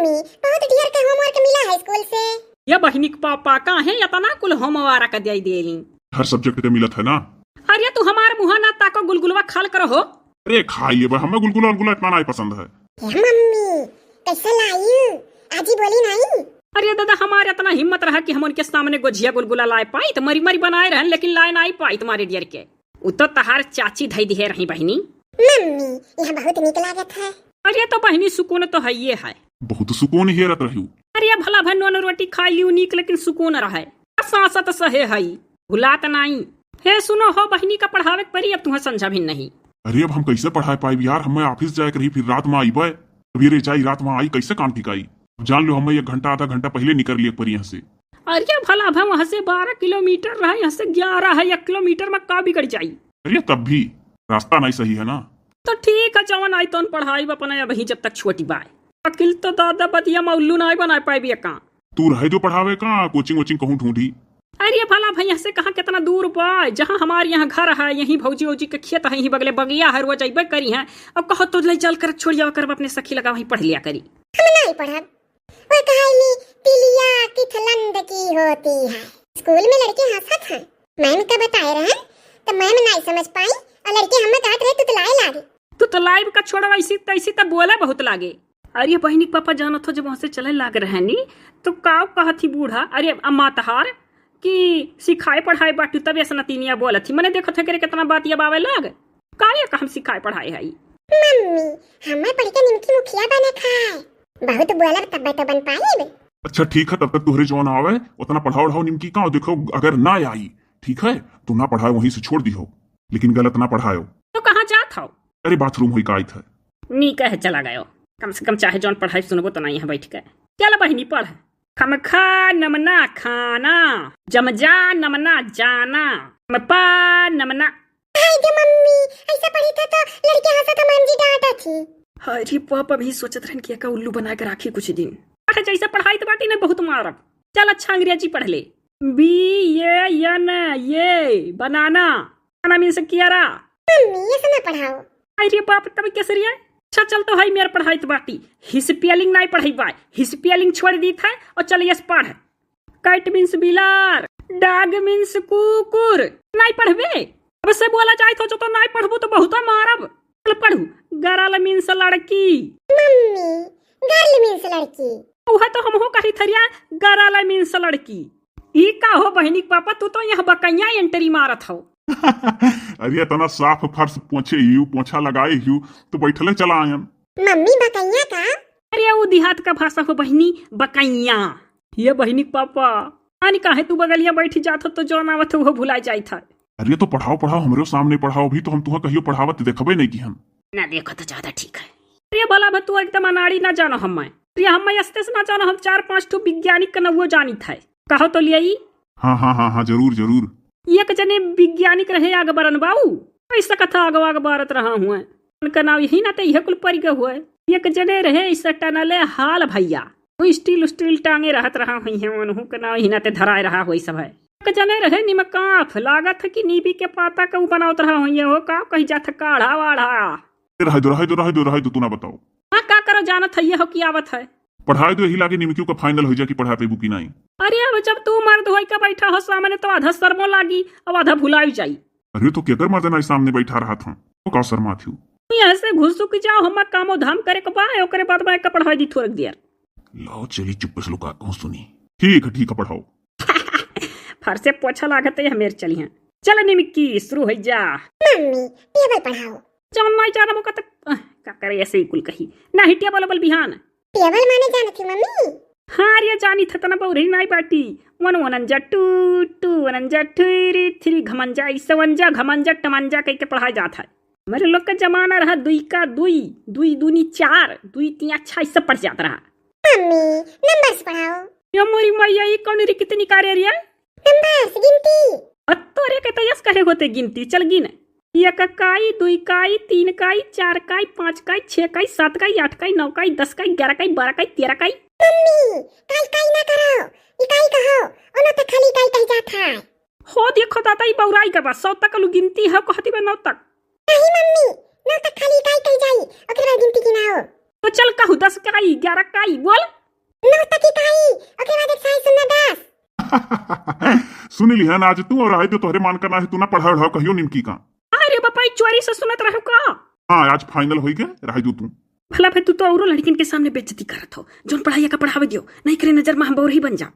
Mummy बहुत ढेर का होमवर्क मिला है स्कूल से। ये बहनी के पापा का है या तना कुल होमवारा का दे देली। हर सब्जेक्ट के मिलत है ना। अरे तू हमार मुहा ना ताको गुलगुलवा खाल करो हो। अरे खाइए बा, हमें गुलगुला गुलगुला इतना नहीं पसंद है। मम्मी कैसा लाई आजी बोली नहीं। अरे दादा हमारे इतना हिम्मत रहा कि हम उनके सामने गोझिया गुलगुला लाए पाई तो मरी मरी बनाए रहन, लेकिन लाए नहीं पाई तुम्हारे डियर के। तो तहार चाची धई दिहे रही बहनी। मम्मी यह बहुत निक लागत है। अरे तो बहनी सुकून तो है ये है, बहुत सुकून हेरत रही। अरे भला भन रोटी खा लियो नीक, लेकिन सुकून रहे सांसत सहे है भुलात नहीं। हे सुनो हो बहनी का पढ़ावे परी, अब तुम्हें समझा भी नहीं। अरे अब हम कैसे पढ़ाई पाई यार, हमें ऑफिस जाए रही, फिर रात में आई बे सवेरे जाई, रात में आई, कैसे काम ठिकाई। जान लो हमें 1 घंटा आधा घंटा पहले निकल लिए पर यहाँ से। अरे भला भा वहाँ से 12 किलोमीटर रहा, यहाँ से 11 है, 1 किलोमीटर में का बिगड़ जाई। अरे तब भी रास्ता नहीं सही है ना। तो ठीक है जवन आई तो पढ़ाई अपना वही जब तक छोटी बाय। अकिल तो दादा बतिया मौलू नहीं बना पाई का। तू रहे जो पढ़ावे का कोचिंग वोचिंग कहूँ ढूंढी। अरे भला भैया से कहा कितना दूर बा, जहाँ हमारे यहाँ घर है यही भौजी वौजी के खेत है, यही बगले बगिया है, रोज अबे करी है। अब कहो तो ले चल कर छोड़ जाओ कर अपने सखी लगा वही पढ़ लिया करी। हम नहीं पढ़ब, वो कहानी तिलिया की थलंद की होती है। स्कूल में लड़के हंसत हैं, मैम का बताए रहे तो मैम नहीं समझ पाई और लड़के हमें कहत रहे तू लाई लागे। तू तो लाइव का छोड़ा ऐसी तैसी तो बोला बहुत लागे। अरे बहनी पापा जानो तो जब वहाँ से चले लाग रहे नी तो का कहा थी बूढ़ा, अरे अम्मा तहार कि सिखाए पढ़ाए बाटू तब ऐसा नतीनिया बोला थी। मैंने देखो थे कितना बात ये बावे लाग काहे का हम सिखाए पढ़ाए है। मम्मी हमें पढ़ के निमकी मुखिया बने खाए, बहुत बोला तब तो बन पाई। अच्छा ठीक है, तब तक तुहरे जवान आवे उतना पढ़ाओ ढाओ निमकी का। देखो अगर ना आई ठीक है तो ना पढ़ाए वहीं से छोड़ दी हो, लेकिन गलत ना पढ़ायो। तो कहाँ जात हो? अरे बाथरूम हुई का आई था। नी कहे चला गयो, कम से कम चाहे जौन पढ़ाई सुनबो तो नहीं है बैठ के। चल बहनी पढ़। खम खा नमना खाना, जम जा नमना जाना, पा नमना। मम्मी ऐसा पढ़ी था तो लड़के हंसा तो मैम जी डांटा थी। अरे पापा भी सोचत रहन कि का उल्लू बना के राखी कुछ दिन। पढ़ जैसे पढ़ाई तो बाटी ने बहुत मारब। चल अच्छा अंग्रेजी पढ़ ले। बी ये एन ये बनाना, खाना मीन से कियारा। मम्मी ये सुना पढ़ाओ। अरे बाप तब कैसे है। अच्छा चल तो है मेरे पढ़ाई तो बाटी, हिस्पेलिंग नहीं पढ़ाई बाय, हिस्पेलिंग छोड़ दी था और चल यस पढ़। कैट मीन्स बिलार, डॉग मीन्स कुकुर, नहीं पढ़बे। अब से बोला जाए तो जो तो नहीं पढ़बू तो बहुत मारब। चल पढ़ू। गर्ल मीन्स लड़की। मम्मी गर्ल मीन्स लड़की। वह तो हम हो कही थरिया गर्ल मीन्स लड़की। ई का हो बहनी पापा, तू तो यहाँ बकैया एंट्री मारत हो। अरे इतना साफ फर्श पोछे यू पोछा लगाए यू तो बैठले चला आयन। मम्मी बकैया का? अरे वो देहात का भाषा हो बहनी बकैया। ये बहनी पापा आनी काहे तू बगलिया बैठी जात हो तो जो आवत वो भुला जाई था। अरे तो पढ़ाओ पढ़ाओ हमरे सामने पढ़ाओ भी तो हम तुम्हें कहियो पढ़ावत देखबे नहीं की हम ना देखो तो ज्यादा ठीक है। अरे भला भा तू एकदम अनाड़ी ना जानो हमें। अरे हमें अस्ते से ना जानो, हम 4-5 ठो वैज्ञानिक का न वो जानी था। कहो तो लियाई। हाँ हाँ हाँ हाँ जरूर जरूर। एक जने वैज्ञानिक रहे आगबरन बाबू, ऐसा कथा आग बारत रहा हुआ। उनका नाम यही ना तो यह कुल परिग हुआ। एक जने रहे ऐसा टनले हाल भैया, वो स्टील स्टील टांगे रहत रहा हुई है, उन्हों का नाम यही ना ते धराए रहा हुई सब है। एक जने रहे निमकाफ, लागत है कि नीबी के पाता का बनावत रहा हुई है, वो का कही जात काढ़ा वाढ़ा। रह दो तू ना बताओ। हाँ का करो जानत है ये हो की आवत है। पढ़ाई तो यही लागे निमकियों का फाइनल हो जाए कि पढ़ा पेबू की नहीं। अरे अब जब तू मर्द होई का बैठा हो सामने तो आधा शर्मो लागी अब आधा भुलाई जाई। अरे तो केकर मर्द ना सामने बैठा रहा था तो का शर्मा थी। यहाँ से घुसुक जाओ, हम कामो धाम करे के बा ओकरे बाद में का पढ़ाई दी थोड़क देर। लो चली चुप से लुका कहूं सुनी। ठीक है पढ़ाओ। फर से पोछा लागत है मेरे चली हैं। चल निमकी शुरू हो जा। मम्मी टेबल पढ़ाओ। जौन नहीं जाना मुका तक का करे ऐसे ही कुल कही ना ही टेबल बल बिहान। टेबल माने जाने थी मम्मी। हाँ रे जानी था तना बहुरी नहीं बाटी। 1 1 2 2 1 3 3 घमंजा इसवंजा घमंजा टमंजा कह के पढ़ाया जाता है। मेरे लोग का जमाना रहा 2 का 2 2 दूनी 4 2 3 अच्छा इससे पढ़ जाता रहा। मम्मी नंबर्स पढ़ाओ। ये मोरी मैया ये कौन री कितनी कार्य रिया नंबर्स गिनती। अत्तोरे के तो यस कहे होते गिनती। चल गिन। 1 काई 2 काई 3 काई 4 काई 5 काई 6 काई 7 काई 8 काई 9 काई 10 काई 11 काई 12 काई 13 काई। मम्मी काई काई ना करो, इकाई कहो, ओनो तो खाली काई कह जाता है। हो देखो दादा ये बौराई का बस 100 तक गिनती है कहती बे 9 तक। नहीं मम्मी 9 तक खाली काई कह जाई, ओकरे बाद गिनती की ना हो। तो चल कहू 10 काई 11 काई बोल। नौ तक की काई ओके बाद एक साई सुनना 10। सुनी ली है ना आज तू और आए तो तोहरे मान करना है तू ना पढ़ा उढ़ाओ कहियो निमकी का। अरे बापा चोरी से सुनत रहो का। हाँ आज फाइनल हो गए रह दू तू। भला फिर तू तो औरो लड़किन के सामने बेइज्जती करत हो। जोन पढ़ाइया का पढ़ावे दियो नहीं करे नजर में हम बोर ही बन जा।